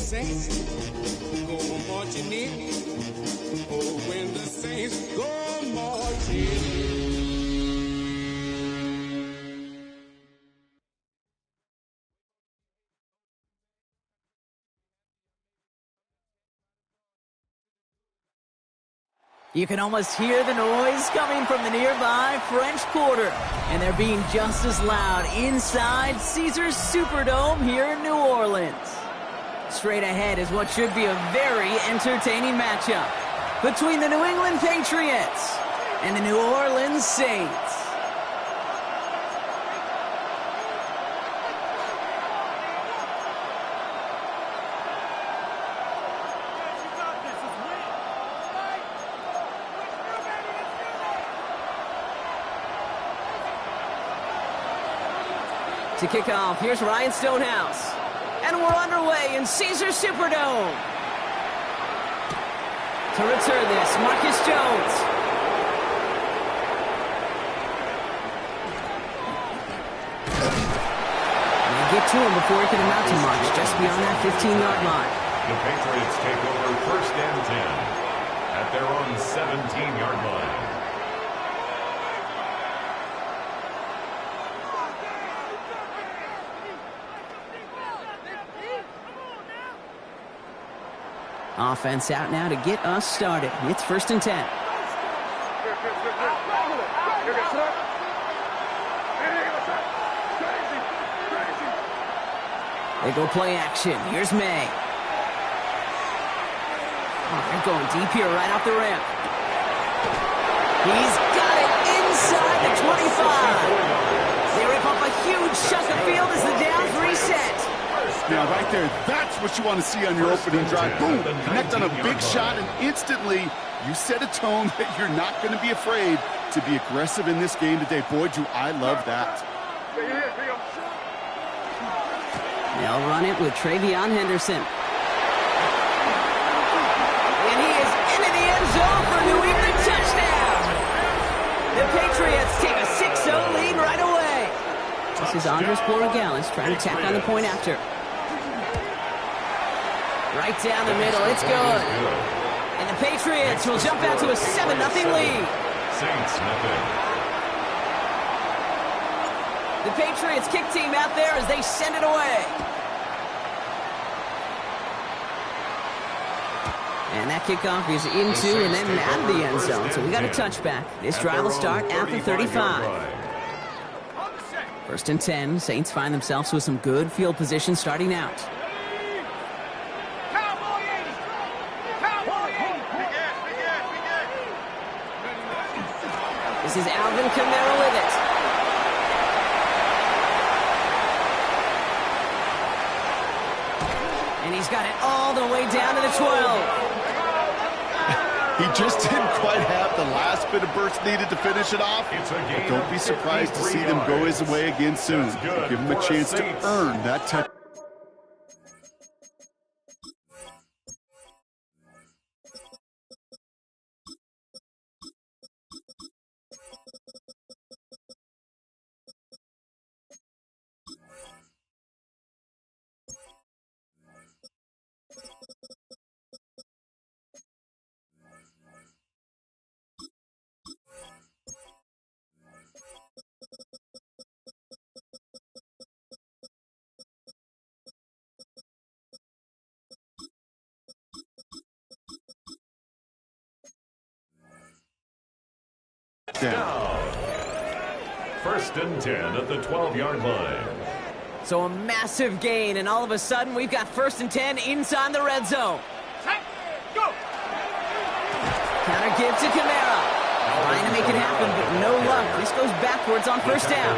saints go marching in, oh, when the saints go marching in. You can almost hear the noise coming from the nearby French Quarter, and they're being just as loud inside Caesars Superdome here in New Orleans. Straight ahead is what should be a very entertaining matchup between the New England Patriots and the New Orleans Saints. To kick off, here's Ryan Stonehouse. And we're underway in Caesars Superdome. To return this, Marcus Jones. They get to him before he can amount to much, just beyond that 15-yard line. The Patriots take over 1st and 10 at their own 17-yard line. Offense out now to get us started. It's 1st and 10. They go play action. Here's May. Oh, they're going deep here right off the rim. He's got it inside the 25. They rip off a huge chunk of field as the downs reset. Now, right there, that's what you want to see on your opening drive. Boom, connect on a big shot, and instantly you set a tone that you're not going to be afraid to be aggressive in this game today. Boy, do I love that. They'll run it with Travion Henderson. And he is into the end zone for a New England touchdown. The Patriots take a 6-0 lead right away. This is Andres Borregales trying to tack on the point after. Right down the middle, it's good. And the Patriots will jump out to a 7-0 lead. Saints nothing. The Patriots kick team out there as they send it away. And that kickoff is into and then out of the end zone. So we got a touchback. This drive will start at the 35. 1st and 10. Saints find themselves with some good field position starting out. This is Alvin Kamara with it. And he's got it all the way down to the 12. He just didn't quite have the last bit of burst needed to finish it off. But don't be surprised to see them go his way again soon. Give him a chance to earn that touchdown. Down. 1st and 10 at the 12-yard line. So a massive gain, and all of a sudden we've got 1st and 10 inside the red zone. Go! Counter give to Kamara. Trying to make it happen, but no luck. This goes backwards on 1st down.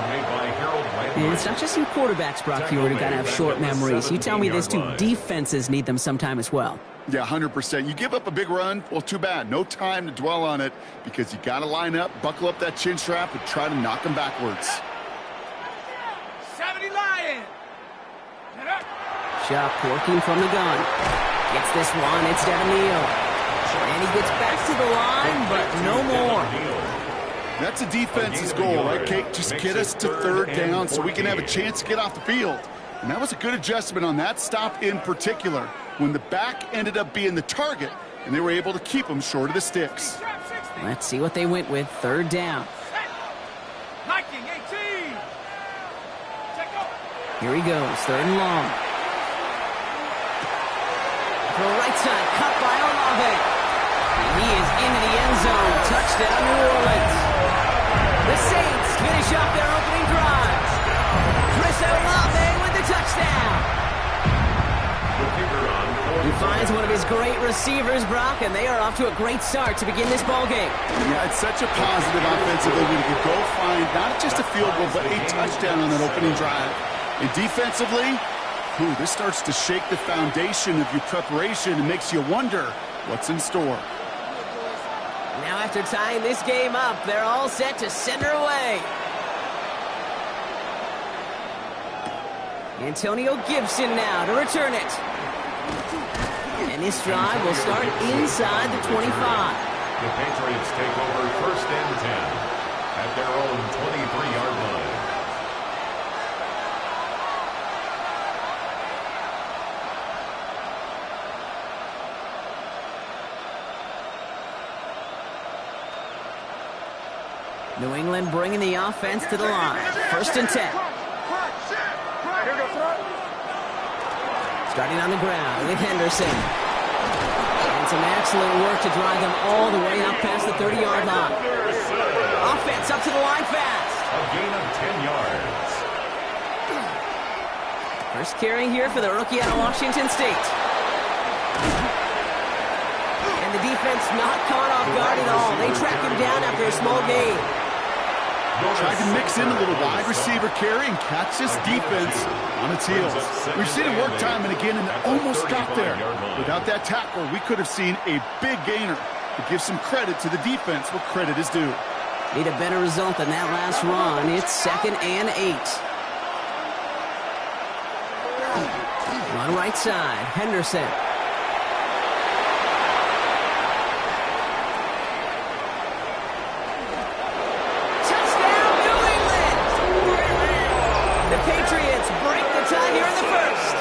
And it's not just you quarterbacks, Brock Huard, who got to have short memories. You tell me this too, defenses need them sometime as well. Yeah, 100%. You give up a big run, well, too bad. No time to dwell on it because you got to line up, buckle up that chin strap, and try to knock them backwards. 70 Lion! Shuck working from the gun. Gets this one, it's Devin Neal. And he gets back to the line, but no more. That's a defense's goal, right, Kate? Just get us to 3rd down so we can have a chance to get off the field. And that was a good adjustment on that stop in particular. when the back ended up being the target, and they were able to keep them short of the sticks. Let's see what they went with. Third down. Here he goes, third and long. To the right side, cut by Olave. And he is into the end zone. Touchdown, New Orleans. The Saints finish off their opening drive. Chris Olave with the touchdown. He finds one of his great receivers, Brock, and they are off to a great start to begin this ballgame. Yeah, it's such a positive offensively when you can go find not just a field goal, but a touchdown on that opening drive. And defensively, this starts to shake the foundation of your preparation and makes you wonder what's in store. Now after tying this game up, they're all set to send her away. Antonio Gibson now to return it. And this drive will start inside the 25. The Patriots take over first and 10 at their own 23-yard line. New England bringing the offense to the line. First and 10. Starting on the ground with Henderson. And some excellent work to drive them all the way out past the 30-yard line. Offense up to the line fast. A gain of 10 yards. First carry here for the rookie out of Washington State. And the defense not caught off guard at all. They track him down after a small gain. Tried to mix in a little wide receiver carry and catch this defense on its heels. We've seen it work time and again, and it almost got there. Without that tackle, we could have seen a big gainer. To give some credit to the defense where credit is due. Need a better result than that last run. It's 2nd and 8. On right side, Henderson. Patriots break the tie here in the first.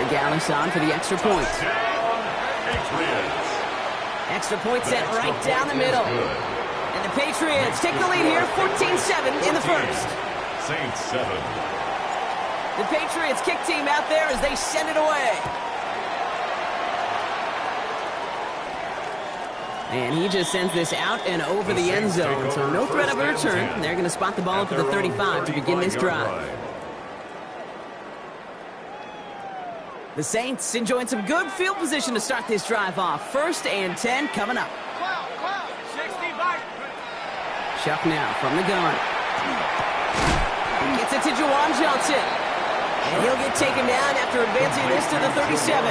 Gallis on for the extra point. Extra point set right down the middle. And the Patriots take the lead here, 14-7 in the first. Saints 7. The Patriots kick team out there as they send it away. And he just sends this out and over the end zone, so no threat of a return. They're going to spot the ball up at the 35 to begin this drive. The Saints enjoying some good field position to start this drive off. 1st and 10 coming up. Chuck now from the gun. Gets it to Juwan Johnson. And he'll get taken down after advancing this to the 37.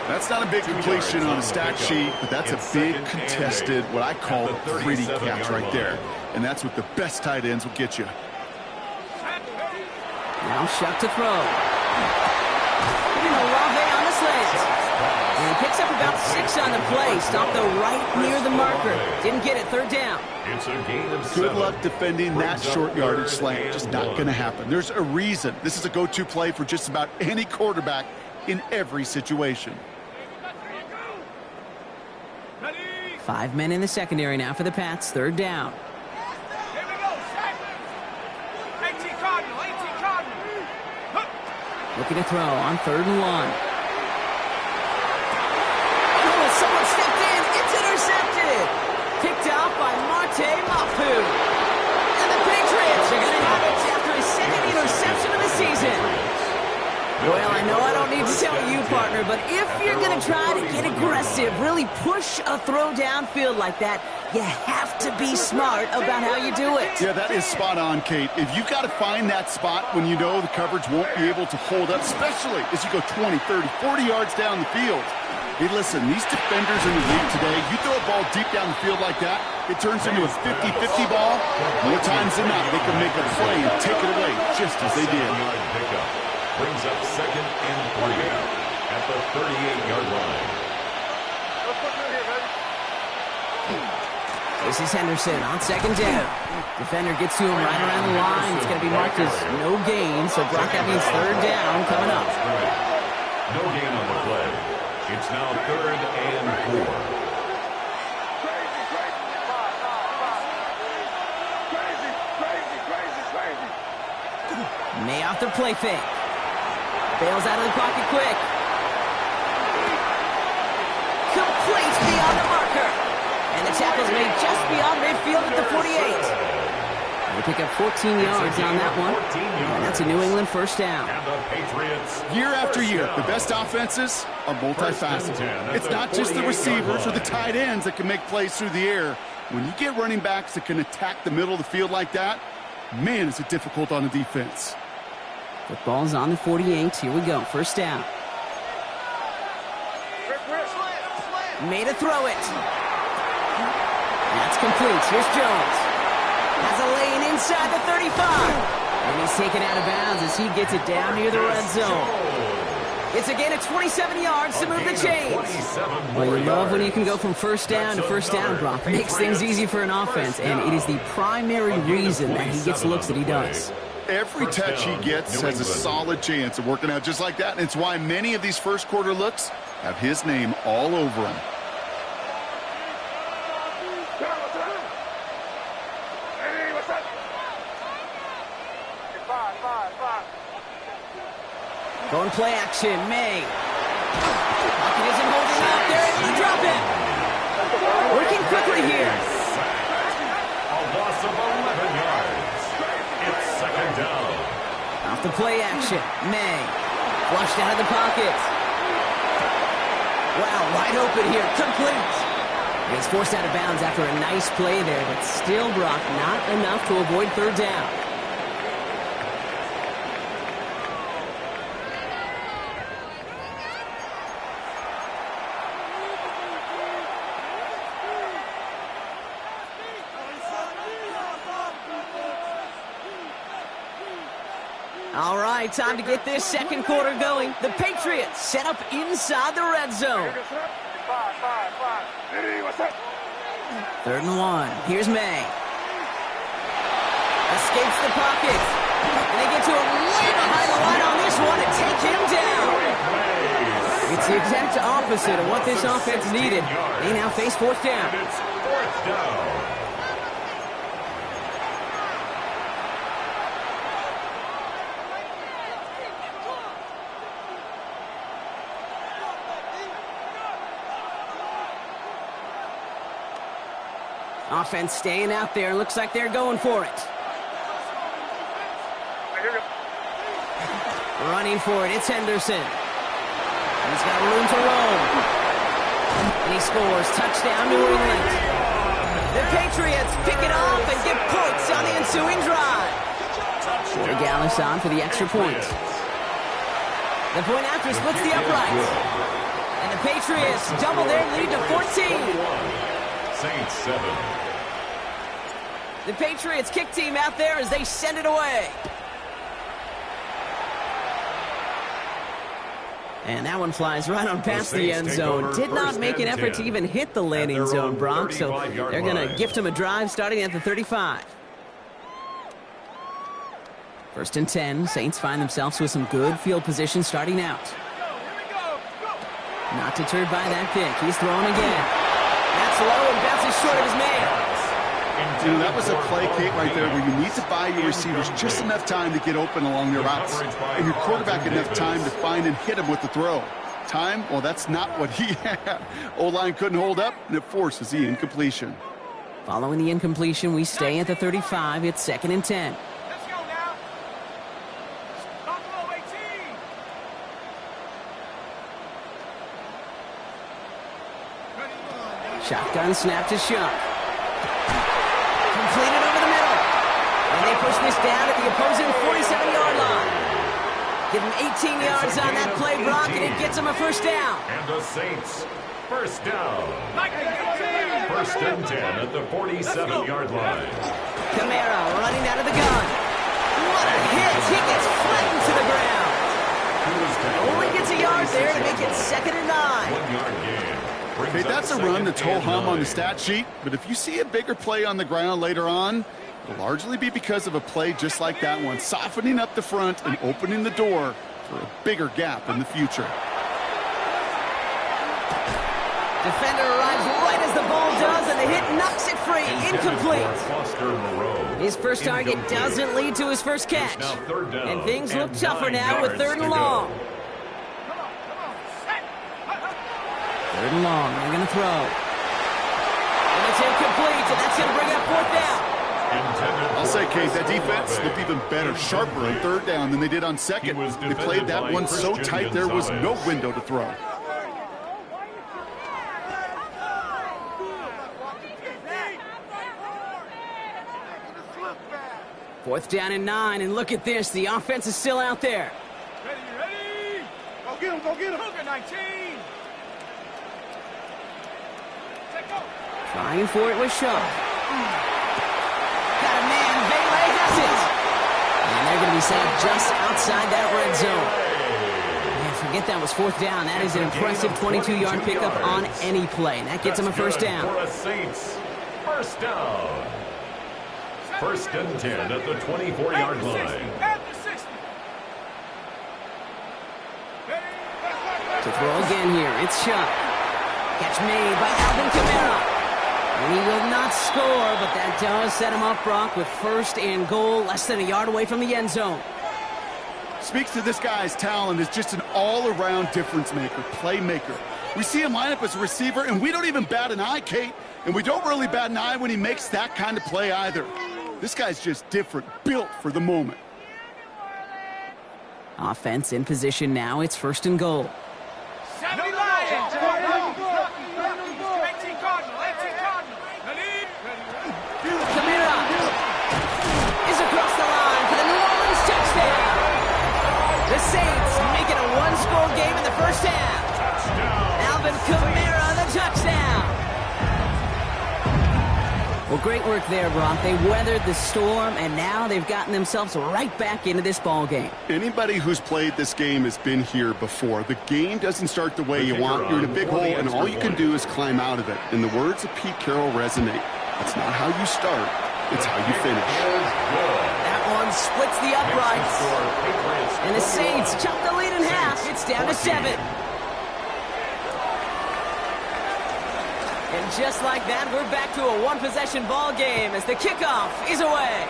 That's not a big completion on a stat sheet, but that's a big contested, what I call pretty catch right there. And that's what the best tight ends will get you. Now Chuck to throw. Olave on the slant. And he picks up about 6 on the play. Stopped though right near the marker. Didn't get it. 3rd down. It's a gain of 7. Good luck defending that short yardage slant. Just not going to happen. There's a reason. This is a go-to play for just about any quarterback in every situation. 5 men in the secondary now for the Pats. 3rd down. Looking to throw on 3rd and 1. Oh, someone stepped in. It's intercepted. Picked off by Marte Mafu. And the Patriots are going to have it after his 2nd interception of the season. Well, I know I don't need to tell you, partner, but if you're going to try to get aggressive, really push a throw downfield like that, you have to be smart about how you do it. Yeah, that is spot on, Kate. If you've got to find that spot when you know the coverage won't be able to hold up, especially as you go 20, 30, 40 yards down the field. Hey, listen, these defenders in the league today, you throw a ball deep down the field like that, it turns into a 50-50 ball. More times than not, they can make a play and take it away just as they did. Brings up 2nd and 3 at the 38-yard line. This is Henderson on 2nd down. Defender gets to him right around the line. It's going to be marked as no gain, so Brock, that means 3rd down coming up. No gain on the play. It's now 3rd and 4. May off the play fake. Bails out of the pocket quick. Complete beyond the marker. And the tackle's made just beyond midfield at the 48. They pick up 14 yards on that one. And that's a New England first down. Year after year, the best offenses are multifaceted. It's not just the receivers or the tight ends that can make plays through the air. When you get running backs that can attack the middle of the field like that, man, is it difficult on the defense. Football's on the 48. Here we go. First down. Made a throw it. That's complete. Here's Jones. Has a lane inside the 35. And he's taken out of bounds as he gets it down near the red zone. It's a gain of 27 yards to move the chains. Well, you love when you can go from first down to first down, Brock. It makes things easy for an offense, and it is the primary reason that he gets looks that he does. Every touch he gets has a solid chance of working out just like that, and it's why many of these first quarter looks have his name all over them. Going play action, May. Pocket isn't holding up. They're able to drop it. Working quickly here. A loss of 11 yards. It's 2nd down. Off the play action, May. Flushed out of the pocket. Wow, wide open here. Complete. He's forced out of bounds after a nice play there, but still, Brock, not enough to avoid 3rd down. All right, time to get this second quarter going. The Patriots set up inside the red zone. 3rd and 1. Here's May. Escapes the pocket. And they get to him way behind the line on this one and take him down. It's the exact opposite of what this offense needed. They now face 4th down. It's 4th down. Offense staying out there. Looks like they're going for it. Running for it. It's Henderson. He's got room to roam. And he scores. Touchdown, New England. The Patriots pick it off and get points on the ensuing drive. Joe Gallis on for the extra point. The point after splits the uprights. And the Patriots double their lead to 14. Saints 7. The Patriots kick team out there as they send it away. And that one flies right on past the end zone. Did not make an effort to even hit the landing zone, Brock, so they're going to gift him a drive starting at the 35. 1st and 10. Saints find themselves with some good field position starting out. Not deterred by that pick. He's throwing again. That's low and bounces short of his man. You know, that was a play, Kate, right there where you need to buy your receivers just enough time to get open along their routes, and your quarterback enough time to find and hit him with the throw. Time, well, that's not what he had. O-line couldn't hold up, and it forces the incompletion. Following the incompletion, we stay at the 35. It's 2nd and 10. Let's go now. Buffalo 18. Shotgun snap to Shuck. Completed over the middle. And they push this down at the opposing 47-yard line. Give him 18 yards on that play, Brock, and it gets him a 1st down. And the Saints, 1st down. 1st and 10 at the 47-yard line. Kamara running out of the gun. What a hit. He gets flattened to the ground. Only gets a yard there to make it 2nd and 9. 1-yard gain. Okay, that's a run that's ho-hum on the stat sheet, but if you see a bigger play on the ground later on, it'll largely be because of a play just like that one, softening up the front and opening the door for a bigger gap in the future. Defender arrives right as the ball does, and the hit knocks it free. Incomplete. His first target doesn't lead to his first catch. And things look tougher now with 3rd and long. 3rd and long. They're going to throw. And it's incomplete, and that's going to bring up 4th down. I'll say, Kate, that defense looked even better, sharper on 3rd down than they did on 2nd. They played that one so tight there was no window to throw. Fourth down and 9, and look at this. The offense is still out there. Ready? Go get him, go get him. Hooker 19. Trying for it with Shaw. Got a man. Bailey has it. And they're going to be set just outside that red zone. Man, forget that was 4th down. That is an impressive 22-yard pickup on any play. And that gets them a first down. First down. 1st and 10 at the 24-yard line. To throw again here, it's Shaw. Catch made by Alvin Kamara. And he will not score, but that does set him up, Brock, with 1st and goal, less than a yard away from the end zone. Speaks to this guy's talent as just an all-around difference maker, playmaker. We see him line up as a receiver, and we don't even bat an eye, Kate. And we don't really bat an eye when he makes that kind of play either. This guy's just different, built for the moment. Offense in position now. It's 1st and goal. Kamara is across the line for the New Orleans touchdown. The Saints make it a 1-score game in the 1st half. Alvin Kamara, the touchdown. Well, great work there, Brock. They weathered the storm, and now they've gotten themselves right back into this ball game. Anybody who's played this game has been here before. The game doesn't start the way you want. You're in a big hole, and all you can do is climb out of it. And the words of Pete Carroll resonate. It's not how you start, it's how you finish. That one splits the uprights. And the Saints chop the lead in half. It's down to 7. And just like that, we're back to a 1-possession ball game as the kickoff is away.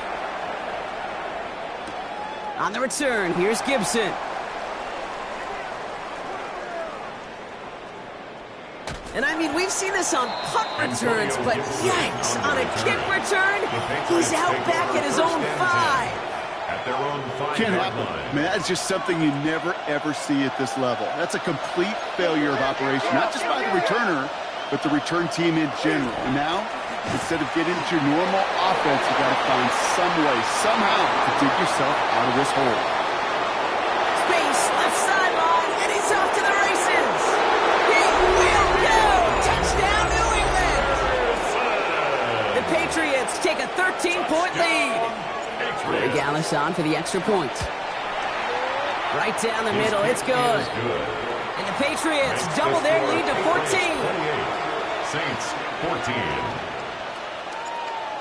On the return, here's Gibson. And I mean, we've seen this on punt returns, but yikes, on a kick return, he's out back at his own 5. Can't happen. Man, that's just something you never, ever see at this level. That's a complete failure of operation, not just by the returner, but the return team in general. And now, instead of getting into your normal offense, you got to find some way, somehow, to dig yourself out of this hole. Space, left sideline, and he's off to the races. He will go! Touchdown, New England! The Patriots take a 13-point lead. Gallis on for the extra point. Right down the middle, it's good. And the Patriots double their lead to 14. Saints 14.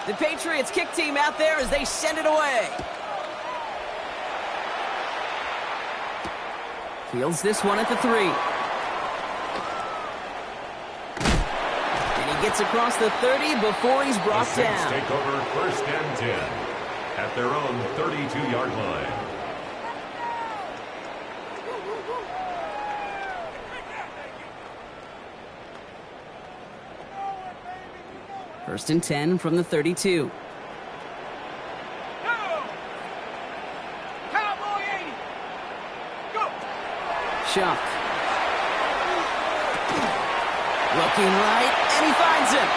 The Patriots kick team out there as they send it away. Fields this one at the 3. And he gets across the 30 before he's brought the Saints down. take over 1st and 10 at their own 32-yard line. First and 10 from the 32. Shuck. Looking right, and he finds him.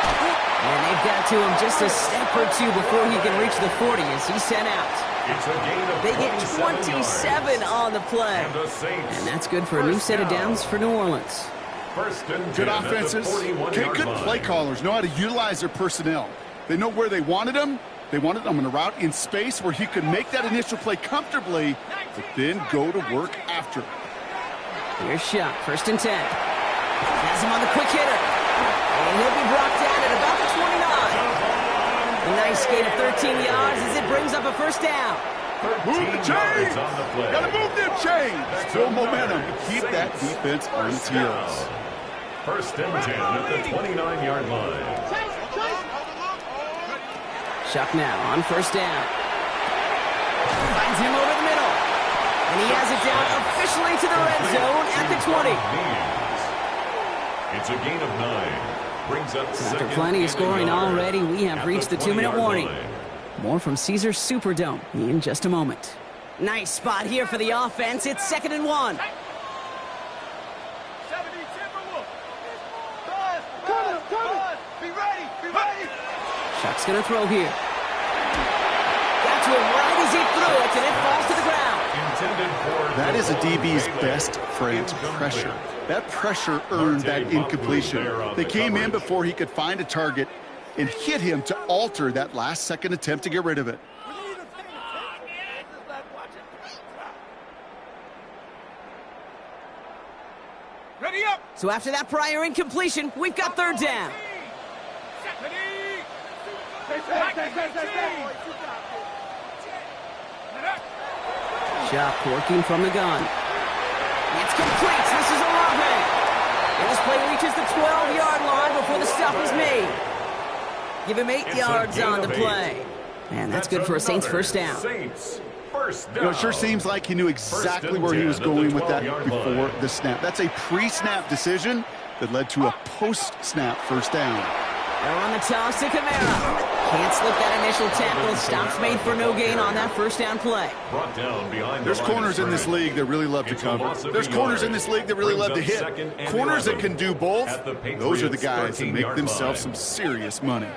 And they've got to him just a step or 2 before he can reach the 40 as he's sent out. It's a gain of They get 27 on the play. And that's good for a new set of downs for New Orleans. Good offenses, good play callers know how to utilize their personnel. They know where they wanted them. They wanted them in a route in space where he could make that initial play comfortably, but then go to work after. Here's Shuck, 1st and 10. Has him on the quick hitter. And he'll be brought down at about the 29. A nice gain of 13 yards as it brings up a first down. Move the chains! Gotta move them chains! Build momentum. Keep that defense on its heels. First and 10 at the 29-yard line. Shuck now on first down. Finds him over the middle. And he has it down officially to the red zone at the 20. It's a gain of 9. Brings up so after plenty of scoring already, we have reached the 2-minute warning. More from Caesars Superdome in just a moment. Nice spot here for the offense. It's 2nd and 1. Shuck's going to throw here. Got to him right as he threw it, and it falls to the ground. That is a DB's best friend, pressure. That pressure earned that incompletion. They came in before he could find a target and hit him to alter that last-second attempt to get rid of it. Ready up. So after that prior incompletion, we've got 3rd down. Shuck working from the gun. It's complete. This is a robbery. And this play reaches the 12-yard line before the stop is made. Give him 8 yards on the play. And that's good for a Saints first down. You know, it sure seems like he knew exactly where he was going with that before the snap. That's a pre-snap decision that led to a post-snap first down. They're on the toss to Kamara. Can't slip that initial tackle. Stops made for no gain on that first down play. There's corners in this league that really love to cover. There's corners in this league that really love to hit. Corners that can do both, those are the guys that make themselves some serious money.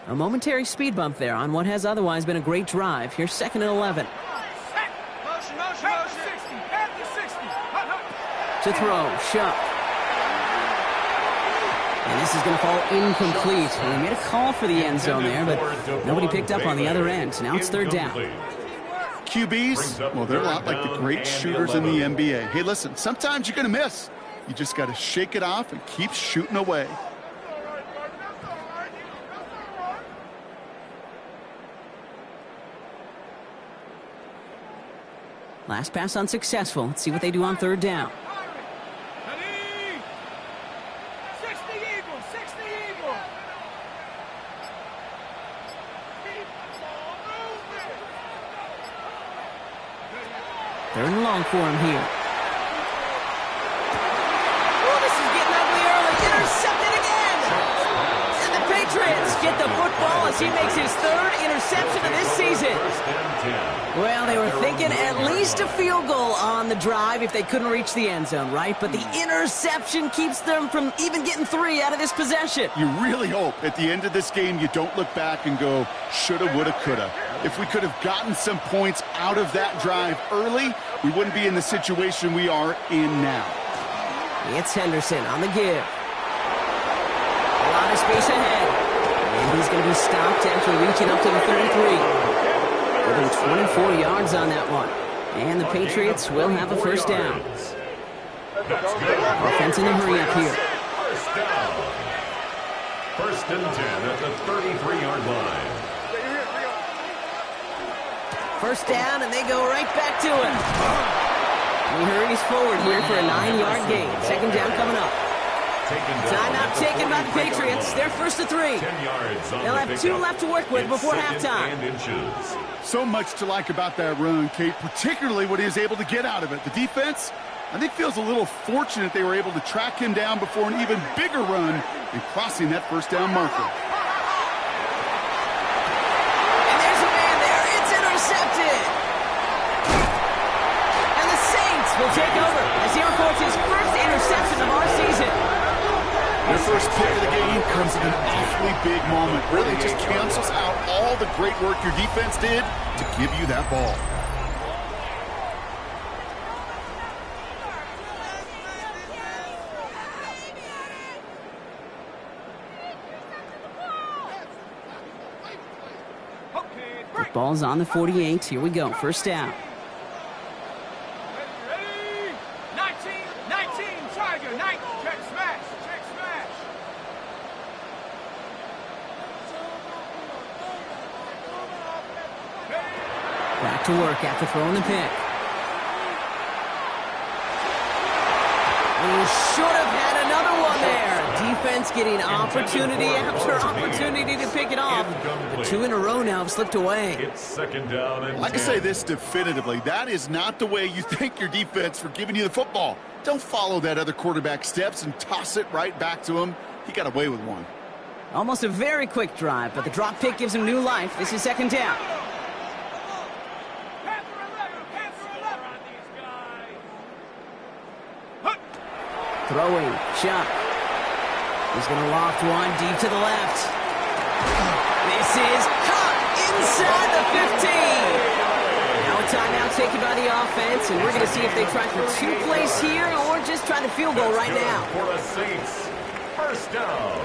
A momentary speed bump there on what has otherwise been a great drive. Here's 2nd and 11. To throw, Shuck. And this is going to fall incomplete. And they made a call for the end zone there, but nobody picked up on the other end. Now it's 3rd down. QBs, well, they're a lot like the great shooters in the NBA. Hey, listen, sometimes you're going to miss. You just got to shake it off and keep shooting away. Last pass unsuccessful. Let's see what they do on 3rd down. Third and long for him here. Oh, this is getting ugly early. Intercepted again. And the Patriots get the football as he makes his 3rd interception of this season. Well, they were thinking at least a field goal on the drive if they couldn't reach the end zone, right? But the interception keeps them from even getting 3 out of this possession. You really hope at the end of this game you don't look back and go, shoulda, woulda, coulda. If we could have gotten some points out of that drive early, we wouldn't be in the situation we are in now. It's Henderson on the give. A lot of space ahead. And he's going to be stopped after reaching up to the 33. Within 24 yards on that one. And the Patriots will have a first down. Offense in the hurry up here. First and 10 at the 33-yard line. First down, and they go right back to it. He hurries forward here for a 9-yard gain. 2nd down coming up. Timeout taken by the Patriots. They're 1st and 3. They'll have 2 left to work with before halftime. So much to like about that run, Kate, particularly what he was able to get out of it. The defense, I think, feels a little fortunate they were able to track him down before an even bigger run and crossing that first down marker. And there's a man there. It's intercepted. And the Saints will take over as he records his first interception of our season. Their first pick of the game comes in an awfully big moment. Really just cancels out all the great work your defense did to give you that ball. The ball's on the 48. Here we go. First down. to work after throwing the pick. He should have had another one there. Defense getting opportunity after opportunity to pick it off. But 2 in a row now have slipped away. It's second down and I can say this definitively. That is not the way you thank your defense for giving you the football. Don't follow that other quarterback's steps and toss it right back to him. He got away with one. Almost a very quick drive, but the drop pick gives him new life. This is second down. Throwing, Chuck. He's going to loft one deep to the left. This is caught inside the 15. Now a timeout taken by the offense, and we're going to see if they try for 2 plays here or just try the field goal right now. For the Saints, first down.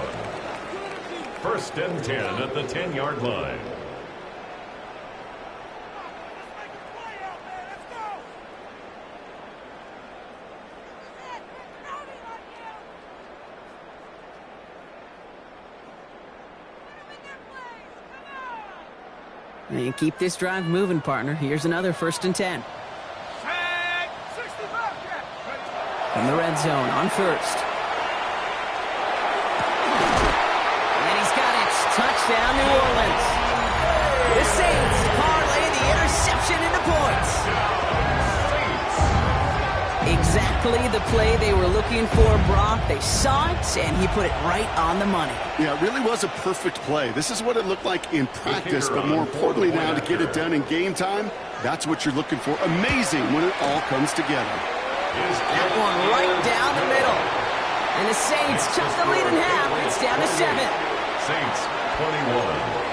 First and 10 at the 10-yard line. And keep this drive moving, partner. Here's another first and 10. From the red zone on first. And he's got it. Touchdown, New Orleans. The Saints parlay the interception into points. Exactly the play they were looking for, Brock. They saw it, and he put it right on the money. Yeah, it really was a perfect play. This is what it looked like in practice, but more importantly now to get it done in game time, that's what you're looking for. Amazing when it all comes together. That one right down the middle. And the Saints chop the lead in half. It's down to 7. Saints, 21.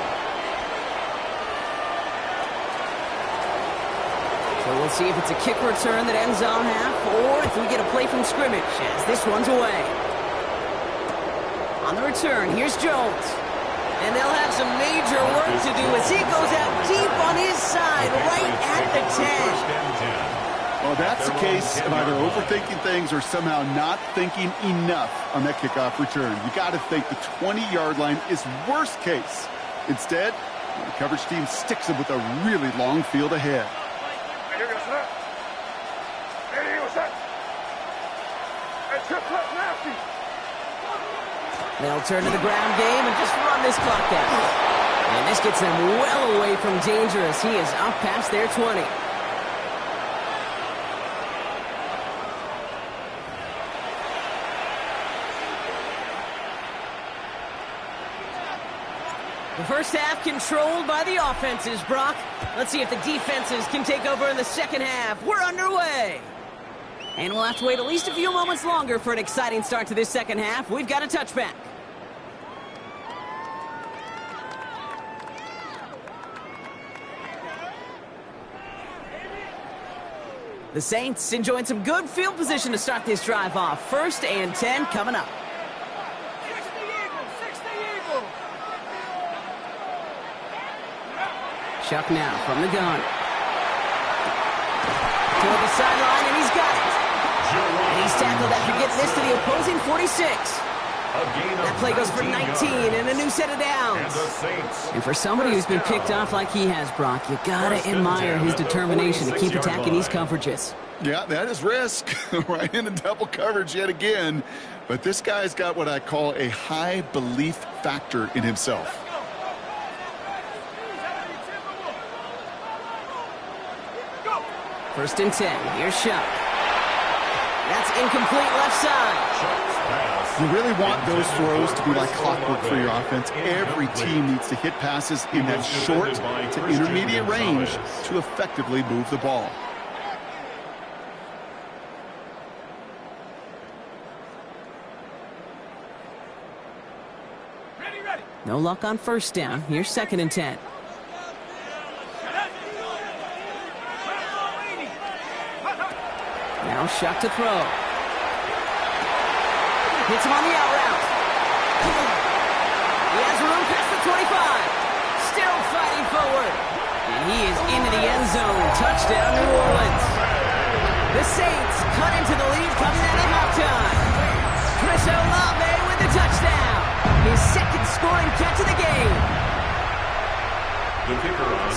So we'll see if it's a kick return that ends on half, or if we get a play from scrimmage, as this one's away. On the return, here's Jones. And they'll have some major work to do as he goes out deep on his side, right at the 10. Well, that's the case of either overthinking things or somehow not thinking enough on that kickoff return. You got to think the 20-yard line is worst case. Instead, the coverage team sticks them with a really long field ahead. They'll turn to the ground game and just run this clock out. And this gets them well away from danger as he is up past their 20. The first half controlled by the offenses, Brock. Let's see if the defenses can take over in the second half. We're underway. And we'll have to wait at least a few moments longer for an exciting start to this second half. We've got a touchback. The Saints enjoying some good field position to start this drive off. First and 10 coming up. Chuck now from the gun. Toward the sideline, and he's got it. And he's tackled after getting this to the opposing 46. That play goes for 19 and a new set of downs. And for somebody who's been picked off like he has, Brock, you gotta admire his determination to keep attacking these coverages. Yeah, that is risk. Right into double coverage yet again. But this guy's got what I call a high belief factor in himself. First and 10. Here's Chuck. That's incomplete left side. You really want those throws to be like clockwork for your offense. Every team needs to hit passes in that short to intermediate range to effectively move the ball. No luck on first down. Here's second and 10. Now Chuck to throw. Hits him on the out route. He has room past the 25. Still fighting forward. And he is into the end zone. Touchdown, New Orleans. The Saints cut into the lead coming out of halftime. Chris Olave with the touchdown. His second scoring catch of the game.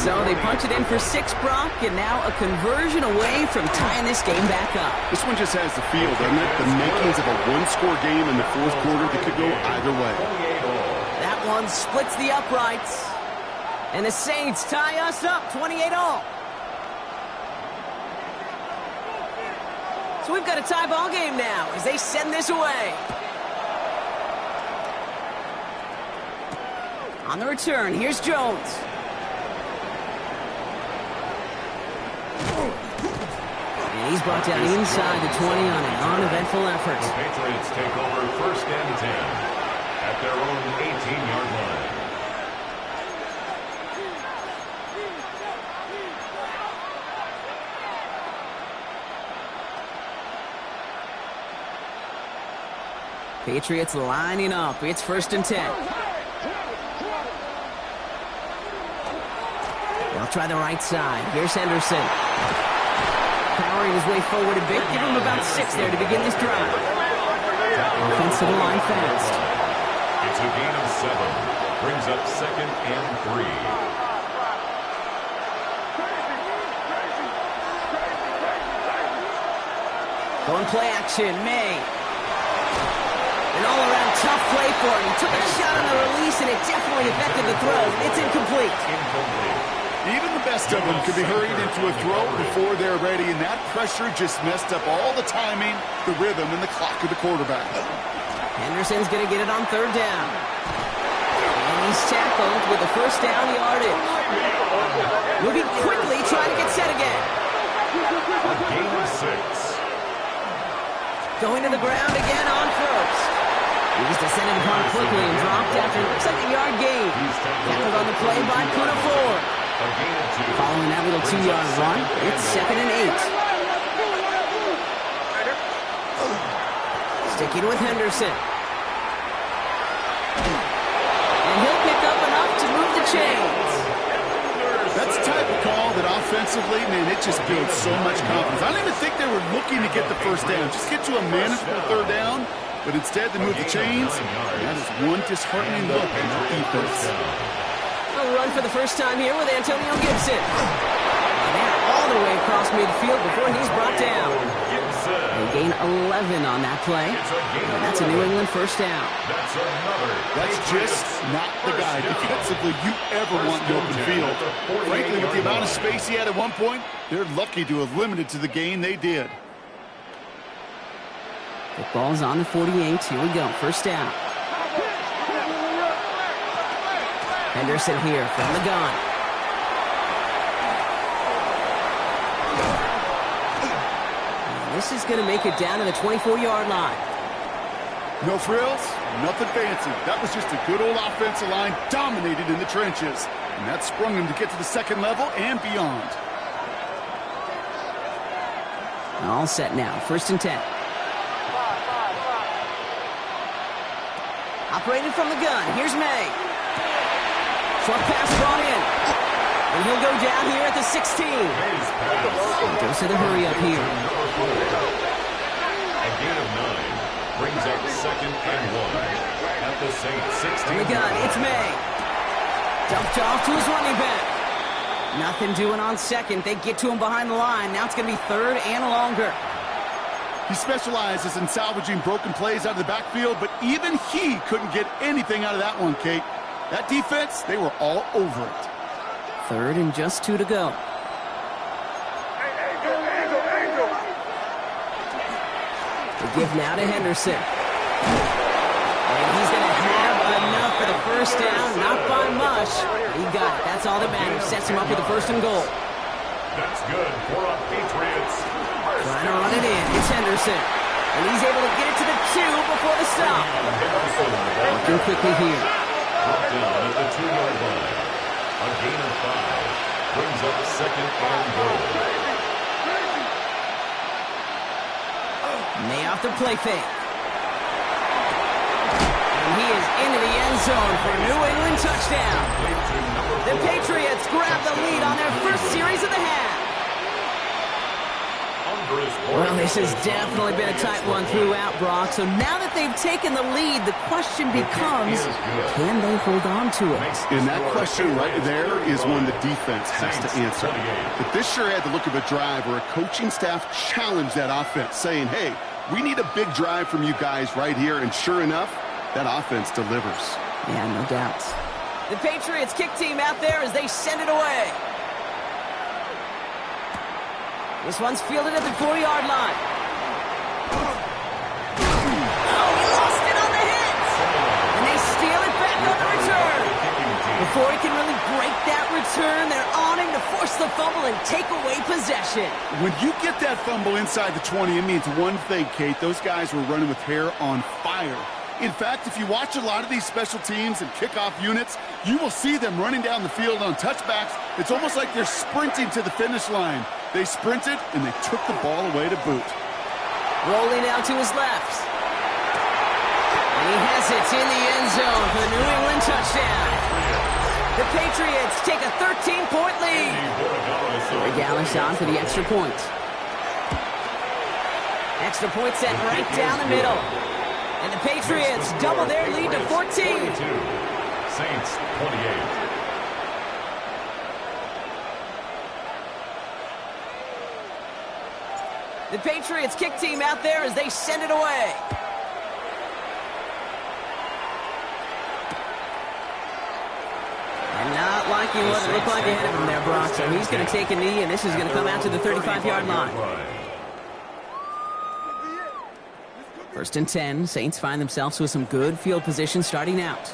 So they punch it in for 6, Brock, and now a conversion away from tying this game back up. This one just has the feel, doesn't it? The makings of a one-score game in the fourth quarter that could go either way. That one splits the uprights. And the Saints tie us up 28-all. So we've got a tie ball game now as they send this away. On the return, here's Jones. And he's brought down inside the 20 on an uneventful effort. The Patriots take over 1st and 10 at their own 18-yard line. Patriots lining up. It's 1st and 10. They'll try the right side. Here's Henderson. Powering his way forward a bit. Give him about 6 there to begin this drive. Offensive line fast. It's a gain of 7. Brings up 2nd and 3. Going play action. May. An all-around tough play for him. He took a shot on the release, and it definitely affected the throw. It's incomplete. Even the best of them could be hurried into a throw before they're ready, and that pressure just messed up all the timing, the rhythm, and the clock of the quarterback. Henderson's going to get it on 3rd down. And he's tackled with the 1st down yardage. Moving quickly, trying to get set again. A gain of 6. Going to the ground again on 1st. He's descended upon quickly and dropped after looks like a yard gain. Tackled on the play by P2w. Following that little 2-yard run, it's 2nd and 8. Sticking with Henderson. And he'll pick up enough to move the chains. That's the type of call that offensively, man, it just builds so much confidence. I don't even think they were looking to get the 1st down. Just get to a manageable 3rd down. But instead, they move the chains. That is one disheartening look in that defense. A run for the first time here with Antonio Gibson. And they're all the way across midfield before he's brought down. They gain 11 on that play. And that's a New England 1st down. That's just not the guy defensively you ever want in the open field. Frankly, with the amount of space he had at one point, they're lucky to have limited to the gain they did. Football's on the 48. Here we go. 1st down. Henderson here from the gun. And this is going to make it down to the 24-yard line. No frills, nothing fancy. That was just a good old offensive line dominated in the trenches. And that sprung him to get to the 2nd level and beyond. All set now. 1st and 10. Operated from the gun. Here's May. Short pass brought in. And he'll go down here at the 16. Goes to the hurry up here. A gain of 9 brings up 2nd and 1 at the Saints 16. From the gun, it's May. Dumped off to his running back. Nothing doing on 2nd. They get to him behind the line. Now it's going to be 3rd and longer. He specializes in salvaging broken plays out of the backfield, but even he couldn't get anything out of that one, Kate. That defense, they were all over it. 3rd and just 2 to go. The give now to Henderson. And he's going to have enough for the 1st down. Not by much. He got it. That's all that matters. Sets him up with the 1st and goal. That's good for a Patriots. Trying to run it in. It's Henderson. And he's able to get it to the 2 before the stop. Looking quickly here. Brought down at the 2-yard line. A gain of 5 brings up 2nd and goal. May off the play fake. And he is into the end zone for a New England touchdown. The Patriots grab the lead on their first series of the half. On Well, this has definitely been a tight one throughout, Brock. So now that they've taken the lead, the question becomes, can they hold on to it? And that question right there is one the defense has to answer. But this sure had the look of a drive where a coaching staff challenged that offense, saying, hey, we need a big drive from you guys right here. And sure enough, that offense delivers. Yeah, no doubt. The Patriots kick team out there as they send it away. This one's fielded at the 40-yard line. Oh, he lost it on the hit! And they steal it back on the return. Before he can really break that return, they're on him to force the fumble and take away possession. When you get that fumble inside the 20, it means one thing, Kate. Those guys were running with hair on fire. In fact, if you watch a lot of these special teams and kickoff units, you will see them running down the field on touchbacks. It's almost like they're sprinting to the finish line. They sprinted, and they took the ball away to boot. Rolling out to his left. And he has it in the end zone for the New England touchdown. The Patriots take a 13-point lead. Corey Gallis on for the extra point. Extra point set right down the middle. And the Patriots double their lead to 14. Saints 28. The Patriots kick team out there as they send it away. And not liking what it looked like ahead of him there, Brock. So he's going to take a knee, and this is going to come out to the 35-yard line. 1st and 10. Saints find themselves with some good field position starting out.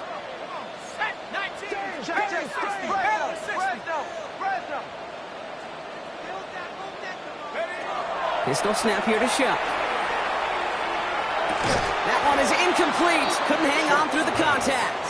Pistol snap here to Shuck. That one is incomplete. Couldn't hang on through the contact.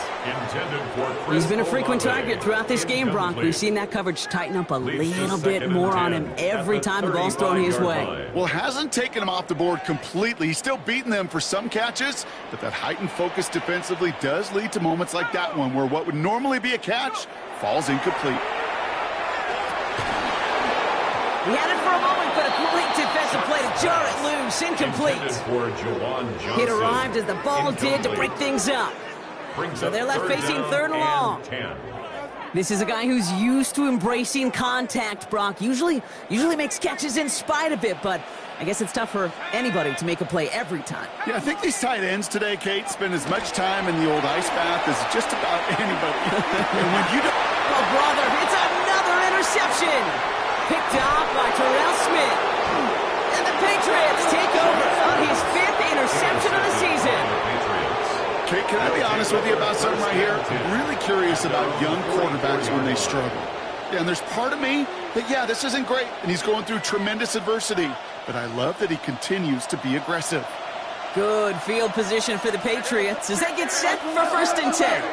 He's been a frequent target throughout this game, Brock. We've seen that coverage tighten up a little bit more on him every time the ball's thrown his way. Well, hasn't taken him off the board completely. He's still beating them for some catches, but that heightened focus defensively does lead to moments like that one where what would normally be a catch falls incomplete. He had it for a moment, but a great defensive play to jar it loose. Incomplete. It arrived as the ball did to break things up. So they're left facing 3rd and long. This is a guy who's used to embracing contact, Brock. Usually makes catches in spite of it, but I guess it's tough for anybody to make a play every time. Yeah, I think these tight ends today, Kate, spend as much time in the old ice bath as just about anybody. And when you don't... Oh, brother, it's another interception. Picked off by Terrell Smith. And the Patriots take over on his 5th interception of the season. Kate, can I be honest with you about something right here? I'm really curious about young quarterbacks when they struggle. Yeah, and there's part of me that, yeah, this isn't great, and he's going through tremendous adversity. But I love that he continues to be aggressive. Good field position for the Patriots as they get set for 1st and 10.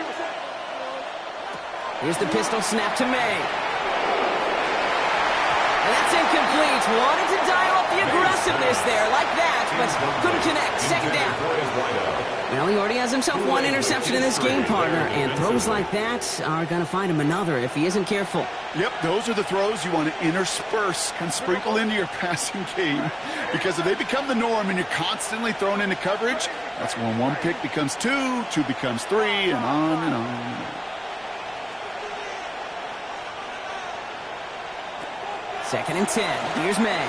Here's the pistol snap to May. And that's incomplete. Wanted to dial up the aggressiveness there like that, but couldn't connect. 2nd down. Well, he already has himself 1 interception in this game, partner, and throws like that are going to find him another if he isn't careful. Yep, those are the throws you want to intersperse and sprinkle into your passing game, because if they become the norm and you're constantly thrown into coverage, that's when 1 pick becomes 2, 2 becomes 3, and on and on and on. 2nd and 10. Here's May.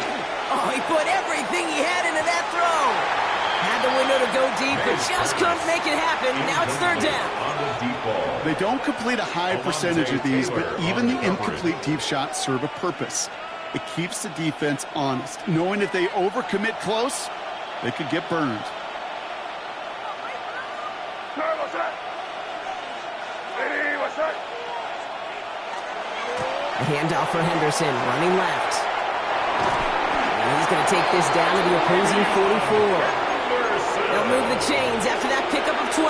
Oh, he put everything he had into that throw. Had the window to go deep, but just couldn't make it happen. Now it's 3rd down. They don't complete a high percentage of these, but even the incomplete deep shots serve a purpose. It keeps the defense honest, knowing if they overcommit close, they could get burned. A handoff for Henderson, running left. And he's going to take this down to the opposing 44. They'll move the chains after that pickup of 12.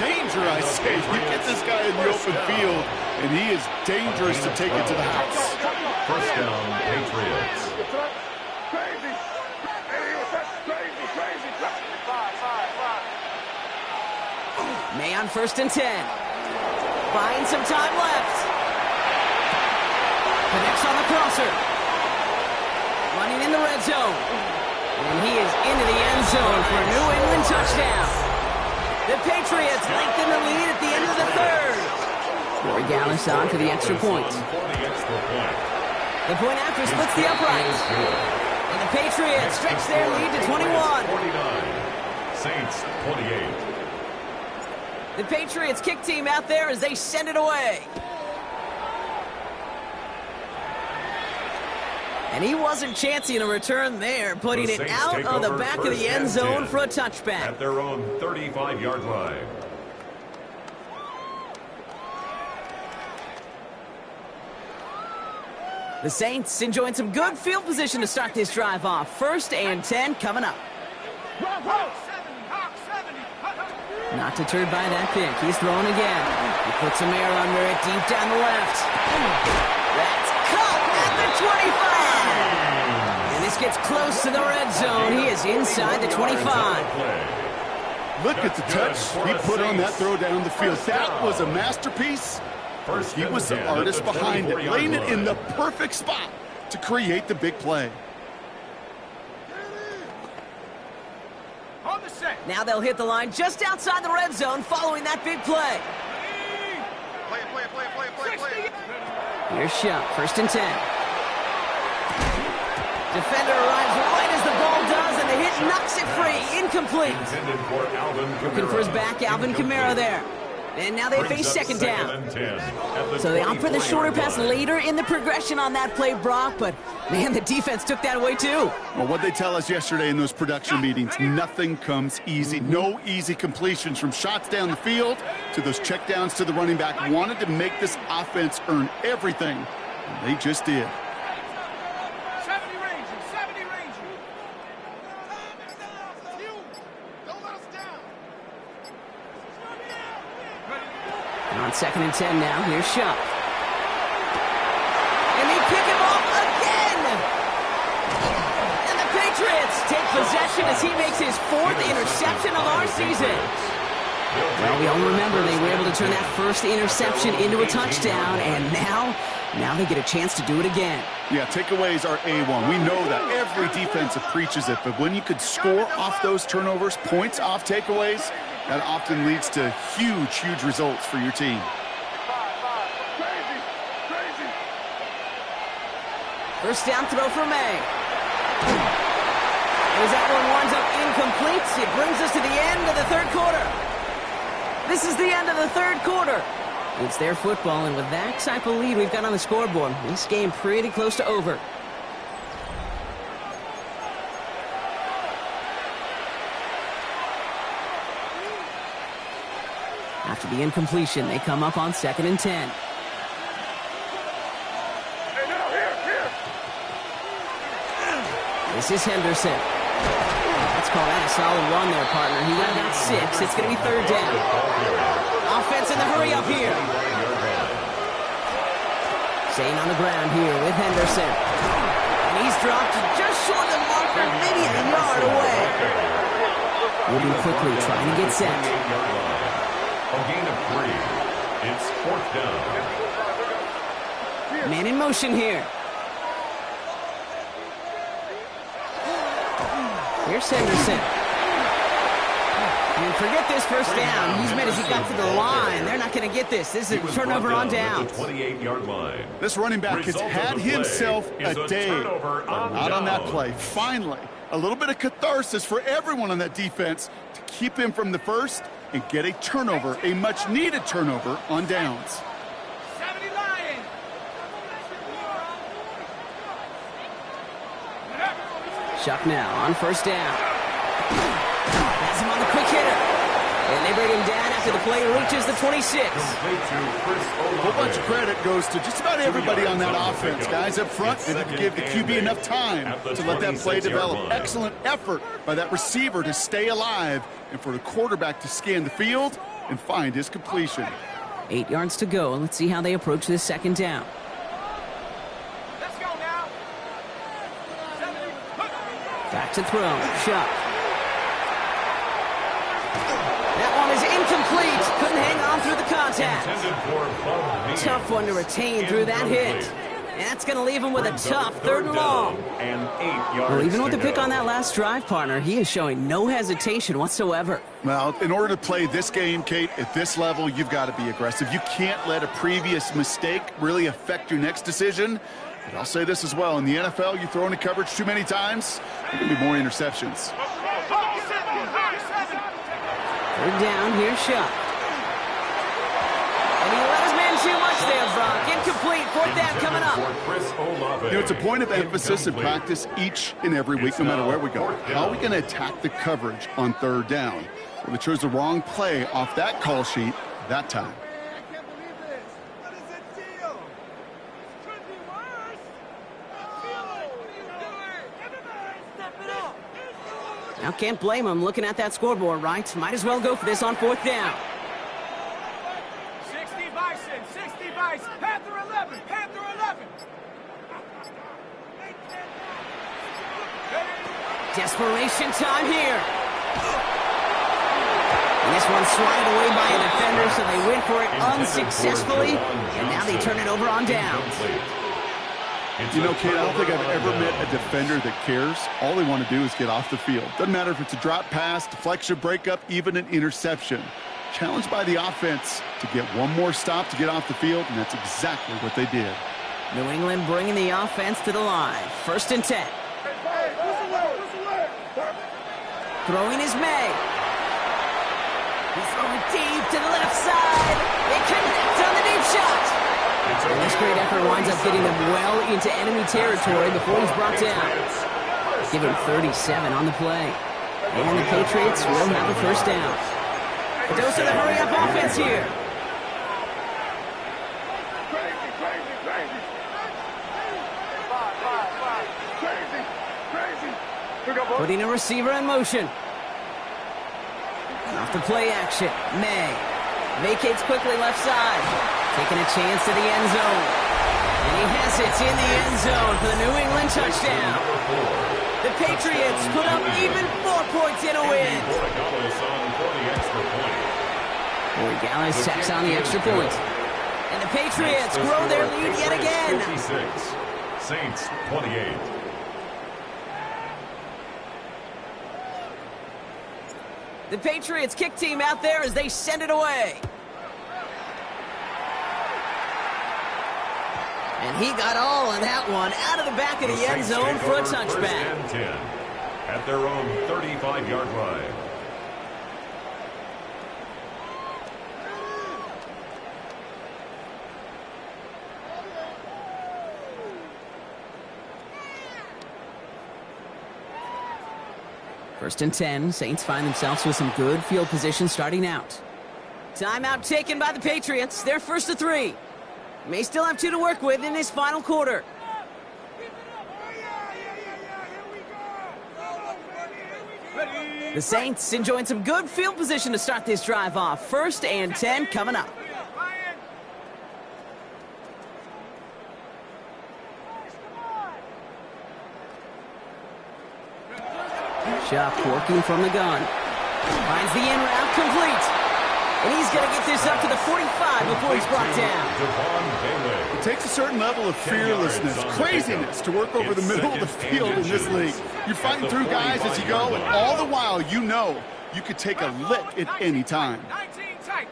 Danger, I say. You get this guy in the open field, and he is dangerous to take it to the house. 1st down, Patriots. May on 1st and 10. Buying some time left. Connects on the crosser. waiting in the red zone. And he is into the end zone for a New England touchdown. The Patriots lengthen the lead at the end of the third. Corey Gallis on for the extra point. The point after splits the uprights. And the Patriots stretch their lead to 21. 49. Saints 28. The Patriots kick team out there as they send it away. And he wasn't chancing a return there, putting it out of the back of the end zone for a touchback. At their own 35-yard line. The Saints enjoying some good field position to start this drive off. 1st and 10 coming up. Not deterred by that pick. He's throwing again. He puts some air under it deep down the left. That's caught at the 25. And this gets close to the red zone. He is inside the 25. Look at the touch he put on that throw down the field. That was a masterpiece. He was the artist behind it, laying it in the perfect spot to create the big play. Now they'll hit the line just outside the red zone following that big play. Play. Here's Shuck, 1st and 10. Defender arrives right as the ball does, and the hit knocks it free. Incomplete. Looking for his back, Alvin Kamara there. And now they face 2nd down. So they opt for the shorter pass later in the progression on that play, Brock. But, man, the defense took that away, too. Well, what they tell us yesterday in those production meetings, nothing comes easy. No easy completions from shots down the field to those checkdowns to the running back. Wanted to make this offense earn everything, and they just did. 70 range. Don't let us down. On 2nd and 10 now, here's Shuck. And they pick him off again! And the Patriots take possession as he makes his 4th interception of our season. Well, we all remember they were able to turn that first interception into a touchdown, and now they get a chance to do it again. Yeah, takeaways are A1. We know that every defensive preaches it, but when you could score off those turnovers, points off takeaways, that often leads to huge results for your team. First down throw for May. As that one winds up incomplete, it brings us to the end of the 3rd quarter. This is the end of the 3rd quarter. It's their football, and with that type of lead we've got on the scoreboard, this game pretty close to over. After the incompletion, they come up on 2nd and 10. This is Henderson. Let's call that a solid run there, partner. He got about 6. It's going to be 3rd down. Offense in the hurry up here. Staying on the ground here with Henderson. And he's dropped just short of the marker, maybe a yard away. Moving quickly, trying to get set. A gain of 3. It's 4th down. Man in motion here. Here's Henderson. And forget this first down. He's made as he got to the line. They're not going to get this. This is a turnover on downs. 28-yard line. This running back has had himself a day, but not on that play. Finally, a little bit of catharsis for everyone on that defense to keep him from the first and get a turnover, a much-needed turnover on downs. 70 Lions. Shuck now on 1st down. That's him on the quick hitter. And they bring him down after the play reaches the 26. A whole bunch of credit goes to just about everybody on that offense. Guys up front, they didn't give the QB enough time to let that play develop. Excellent effort by that receiver to stay alive and for the quarterback to scan the field and find his completion. 8 yards to go. Let's see how they approach this 2nd down. Let's go now. 70. Back to throw. Shuck. That one is incomplete. Couldn't hang on through the contact. Tough one to retain through that hit. That's going to leave him with a tough third and long. And 8 yards. Well, even with the pick on that last drive, partner, he is showing no hesitation whatsoever. Well, in order to play this game, Kate, at this level, you've got to be aggressive. You can't let a previous mistake really affect your next decision. But I'll say this as well. In the NFL, you throw into coverage too many times, there can be more interceptions. Third down, here's Shuck. And he let his man too much there, Brock. Incomplete, fourth down coming up. You know, it's a point of emphasis in practice each and every week, no matter where we go. How are we going to attack the coverage on third down? Well, they chose the wrong play off that call sheet that time. I can't believe this. What is the deal? This could be worse. I feel it. What are you doing? Everybody step it up. Now, can't blame him looking at that scoreboard, right? Might as well go for this on fourth down. 60 Bison, 60 Bison. Panther 11, Panther 11. Desperation time here. And this one swatted away by a defender, so they went for it unsuccessfully. And now they turn it over on downs. You know, Kate, I don't think I've ever met a defender that cares. All they want to do is get off the field. Doesn't matter if it's a drop pass, deflection, breakup, even an interception. Challenged by the offense to get one more stop to get off the field, and that's exactly what they did. New England bringing the offense to the line. 1st and 10. Throwing is May. He's throwing deep to the left side. They connect on the deep shot. And this great effort winds up getting them well into enemy territory before he's brought down. Give him 37 on the play. And the Patriots will have a first down. A dose of the hurry-up offense here. Putting a receiver in motion. Off the play action. May vacates quickly left side. Taking a chance to the end zone. And he has it in the end zone for the New England touchdown. The Patriots put up even 4 points in a win. Corey Gallis tacks on the extra point. And the Patriots grow their lead yet again. 56. Saints 28. The Patriots kick team out there as they send it away. And he got all on that one out of the back of the end zone for a touchback. 1st and 10 at their own 35-yard line. First and 10, Saints find themselves with some good field position starting out. Timeout taken by the Patriots. They're 1st to 3. May still have 2 to work with in this final quarter. The Saints enjoying some good field position to start this drive off. 1st and 10 coming up. Shuck working from the gun. Finds the in route complete. And he's going to get this up to the 45 before he's brought down. It takes a certain level of fearlessness, craziness to work over the middle of the field in this league. You're fighting through guys as you go, and all the while you know you could take a lick at any time. 19 tight.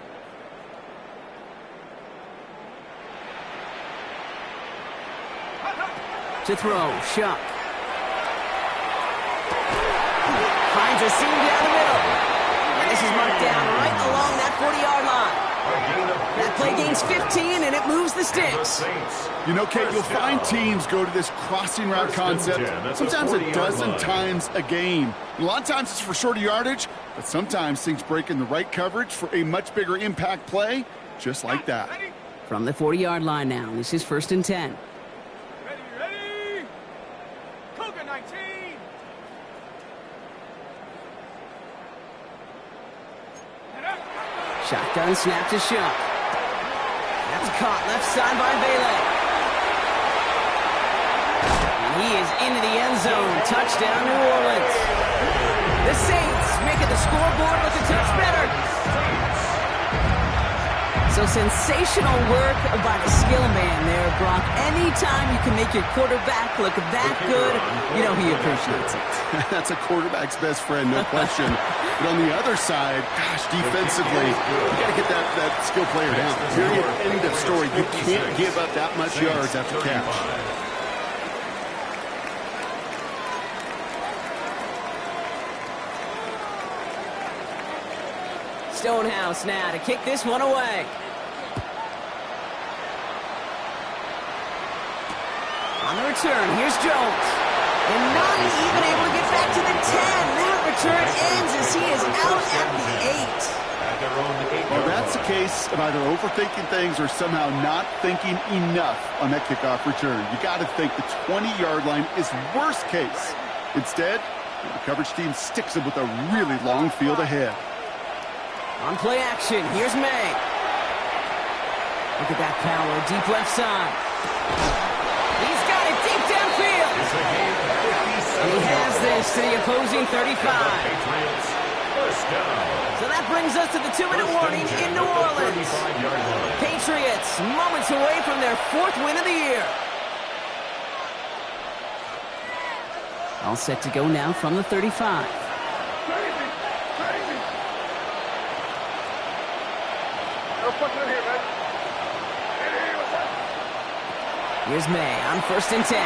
To throw, Shuck. Finds a seam down the middle. And this is marked down right along that 40-yard line. That play gains 15, and it moves the sticks. You know, Kate, you'll find teams go to this crossing route concept sometimes a dozen times a game. A lot of times it's for shorter yardage, but sometimes things break in the right coverage for a much bigger impact play, just like that. From the 40-yard line now, this is 1st and 10. Ready. Cougar 19. Shotgun snap to Shuck. That's caught left side by Bailey. And he is into the end zone. Touchdown, New Orleans. The Saints making the scoreboard look a touch better. So sensational work by the skill man there, Brock. Anytime you can make your quarterback look that good, you know he appreciates it. That's a quarterback's best friend, no question. But on the other side, gosh, defensively, you got to get that skill player down. Period, end of story. You can't give up that much yards after catch. Stonehouse now to kick this one away. On the return, here's Jones. And not even able to get back to the 10. That return ends as he is out at the 8. Well, that's a case of either overthinking things or somehow not thinking enough on that kickoff return. You got to think the 20-yard line is worst case. Instead, the coverage team sticks him with a really long field ahead. On play action, here's May. Look at that power, deep left side. He's got it deep downfield. And he has this to the opposing 35. So that brings us to the 2-minute warning in New Orleans. Patriots moments away from their 4th win of the year. All set to go now from the 35. Here's May on 1st and 10.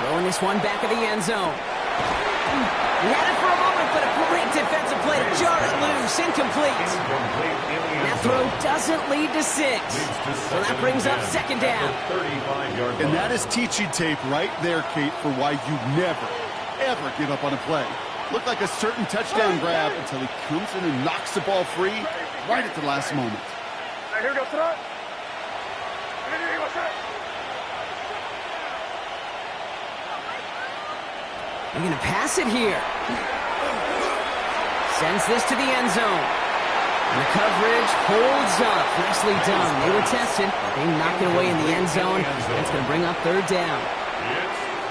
Throwing this one back of the end zone. He had it for a moment, but a great defensive play to jar it loose. Incomplete. That throw doesn't lead to 6. So that brings up 2nd down. And that is teaching tape right there, Kate, for why you never, ever give up on a play. Looked like a certain touchdown grab until he comes in and knocks the ball free right at the last moment. Here we go, throw it. They're going to pass it here. Sends this to the end zone. And the coverage holds up. Nicely done. They were tested, but they knocked it away in the end zone. That's going to bring up 3rd down.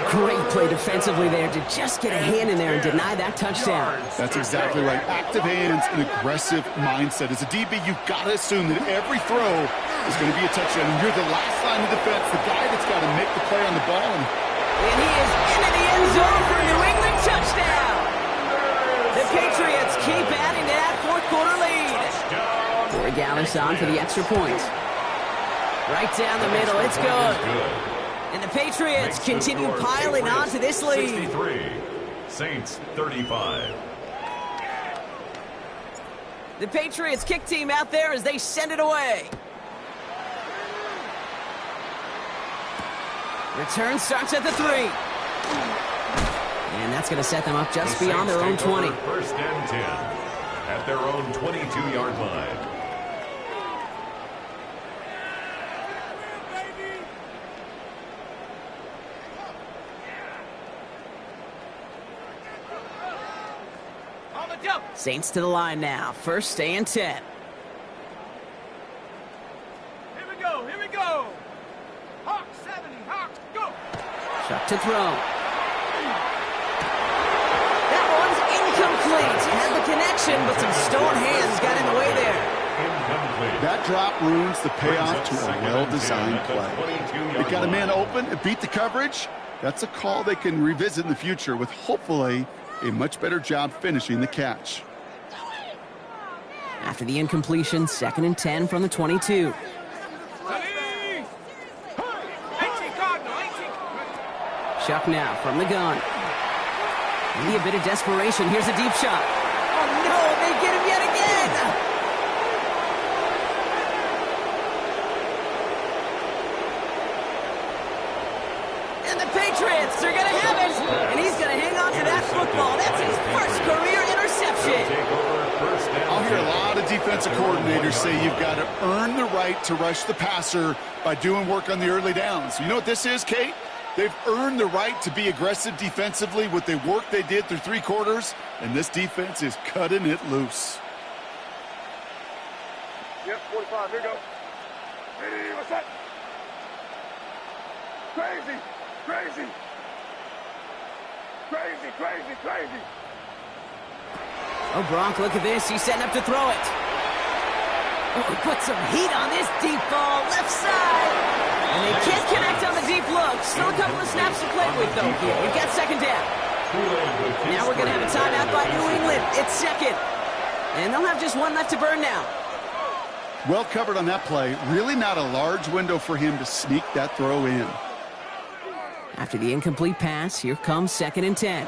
Great play defensively there to just get a hand in there and deny that touchdown. That's exactly right. Active hands and aggressive mindset. As a DB, you've got to assume that every throw is going to be a touchdown. And you're the last line of defense, the guy that's got to make the play on the ball. And he is into the end zone for a New England touchdown. The Patriots keep adding to that 4th quarter lead. Corey Gallis on for the extra point. Right down the middle, it's good. And the Patriots continue piling on to this lead. 63, Saints 35. The Patriots kick team out there as they send it away. Return starts at the 3. And that's going to set them up just beyond their own 20. 1st and 10 at their own 22-yard line. Saints to the line now. 1st and 10. Here we go, here we go. Hawk 70, Hawk, go. Chuck to throw. That one's incomplete. Had the connection, but some stone hands got in the way there. That drop ruins the payoff to a well-designed play. They got a man open and beat the coverage. That's a call they can revisit in the future with hopefully a much better job finishing the catch. After the incompletion, 2nd and 10 from the 22. Chuck now from the gun. Maybe a bit of desperation. Here's a deep shot. Oh no, they get him yet again! And the Patriots are going to have it. And he's going to hang on to that football. That's his 1st career interception. I'll hear a lot of defensive coordinators say you've got to earn the right to rush the passer by doing work on the early downs. You know what this is, Kate? They've earned the right to be aggressive defensively with the work they did through 3 quarters, and this defense is cutting it loose. Yep, 45, here we go. Hey, what's that? Crazy, crazy. Crazy, crazy, crazy. Oh, Gronk, look at this. He's setting up to throw it. Oh, he put some heat on this deep ball, left side. And they can't connect on the deep look. Still a couple of snaps to play with, though, here. We've got second down. Now we're going to have a timeout by New England. It's second. And they'll have just one left to burn now. Well covered on that play. Really not a large window for him to sneak that throw in. After the incomplete pass, here comes 2nd and 10.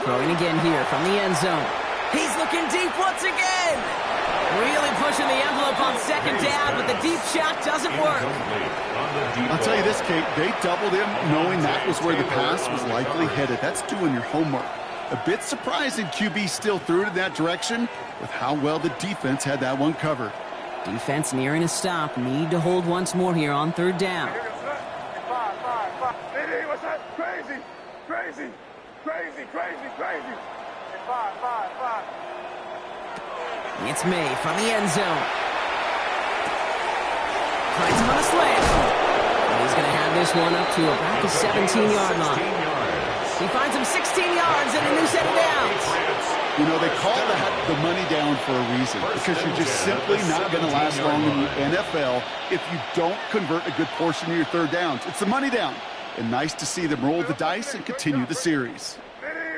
Throwing again here from the end zone. He's looking deep once again. Really pushing the envelope on second down, but the deep shot doesn't work. I'll tell you this, Kate, they doubled him knowing that was where the pass was likely headed. That's doing your homework. A bit surprising QB still threw it in that direction with how well the defense had that one covered. Defense nearing a stop. Need to hold once more here on 3rd down. It's May from the end zone. Finds him on a slant. And he's going to have this one up to about the 17-yard line. He finds him 16 yards and a new set of downs. You know, they call that the money down for a reason, because you're just simply not going to last long in the NFL if you don't convert a good portion of your 3rd downs. It's the money down. And nice to see them roll the dice and continue the series.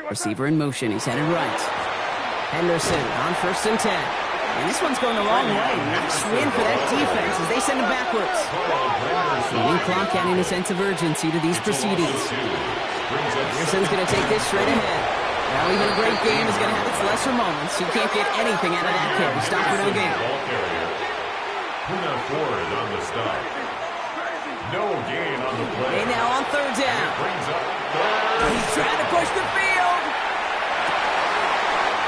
Receiver in motion. He's headed right. Henderson on 1st and 10. And this one's going the wrong way. Nice win for that defense as they send him backwards. Gaining clock, adding a sense of urgency to these proceedings. Henderson's going to take this straight ahead. Now even a great game is going to have its lesser moments. You can't get anything out of that carry. Stop for no gain. Ford on the stop. No gain on the play. And now on 3rd down. He's trying to push the field.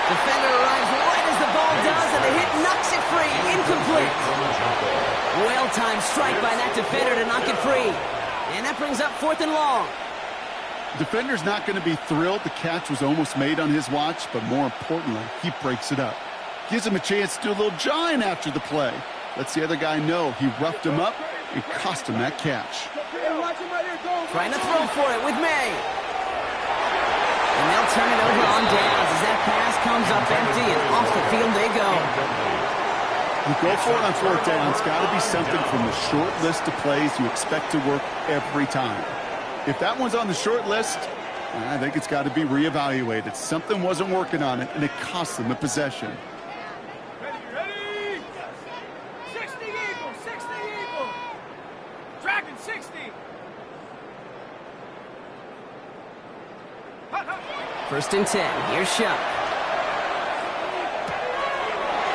Defender arrives right as the ball does, and the hit knocks it free. Incomplete. Well-timed strike by that defender to knock it free. And that brings up 4th and long. Defender's not going to be thrilled the catch was almost made on his watch, but more importantly, he breaks it up. Gives him a chance to do a little jawing after the play. Lets the other guy know he roughed him up and cost him that catch. Trying to throw for it with May. And they'll turn it over on downs as that pass comes up empty, and off the field they go. You go for it on 4th down. It's got to be something from the short list of plays you expect to work every time. If that one's on the short list, I think it's got to be reevaluated. Something wasn't working on it, and it cost them a possession. Ready? 60 Eagle, 60 Eagle. Dragon 60. First and 10. Here's Shuck.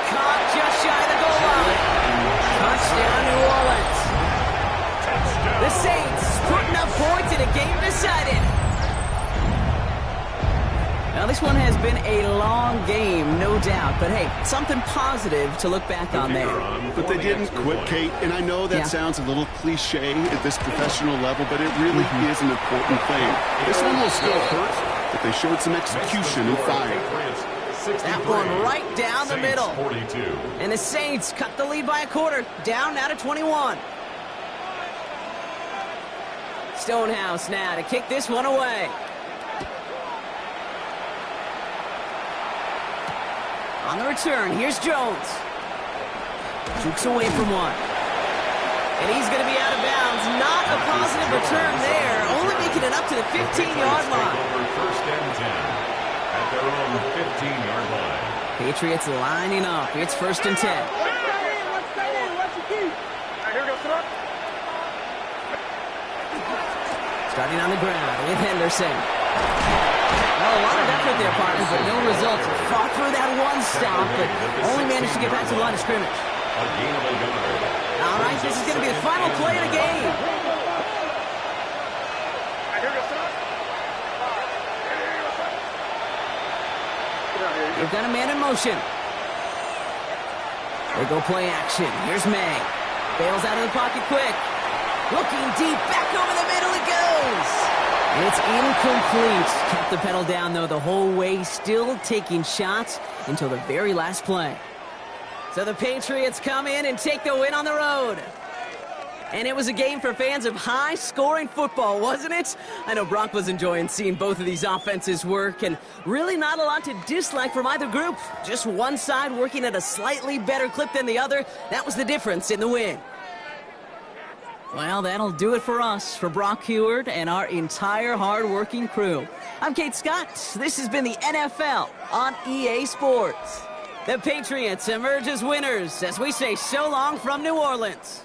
Caught just shy of the goal line. Touchdown, New Orleans. The Saints putting up points in a game decided. Now, this one has been a long game, no doubt. But, hey, something positive to look back on there. But they didn't quit, Kate. And I know that sounds a little cliche at this professional level, but it really is an important thing. This one will still hurt, but they showed some execution and fire. That one right down the middle. And the Saints cut the lead by a quarter, down now to 21. Stonehouse now to kick this one away. On the return, here's Jones. Jukes away from one. And he's going to be out of bounds. Not a positive return there. Only making it up to the 15-yard line. First and 10 at their own 15-yard line. Patriots lining up. It's 1st and 10. Starting on the ground with Henderson. Well, a lot of effort there, partner, but no results. Fought through that one stop, but only managed to get back to the line of scrimmage. All right, this is going to be the final play of the game. They've got a man in motion. They go play action. Here's May. Bails out of the pocket quick. Looking deep, back over the middle it goes. It's incomplete. Kept the pedal down, though, the whole way, still taking shots until the very last play. So the Patriots come in and take the win on the road. And it was a game for fans of high-scoring football, wasn't it? I know Brock was enjoying seeing both of these offenses work, and really not a lot to dislike from either group. Just one side working at a slightly better clip than the other. That was the difference in the win. Well, that'll do it for us, for Brock Heward and our entire hard-working crew. I'm Kate Scott. This has been the NFL on EA Sports. The Patriots emerge as winners as we say so long from New Orleans.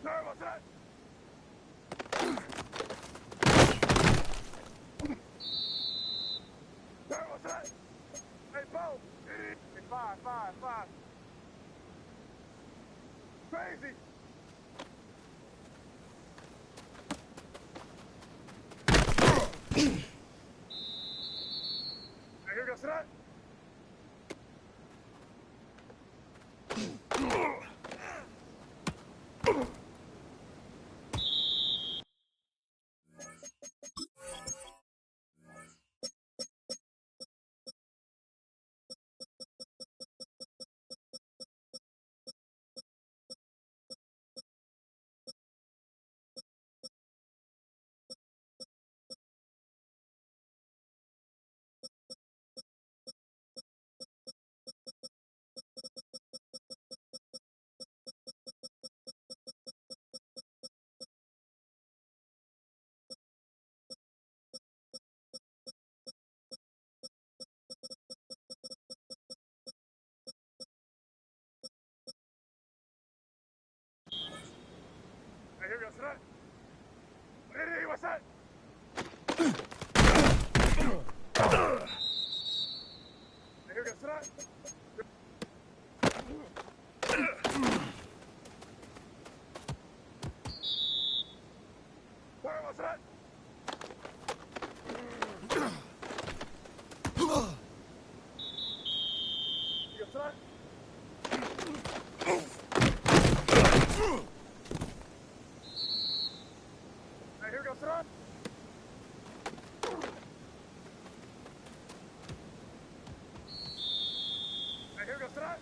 Sir, what's that? Sir, what's that? Hey, Bo! Hey, five. Crazy! Hey, here goes that. Hey, here goes that. Hey, what's that? Hey, here goes that. Here goes throw. Here goes throw.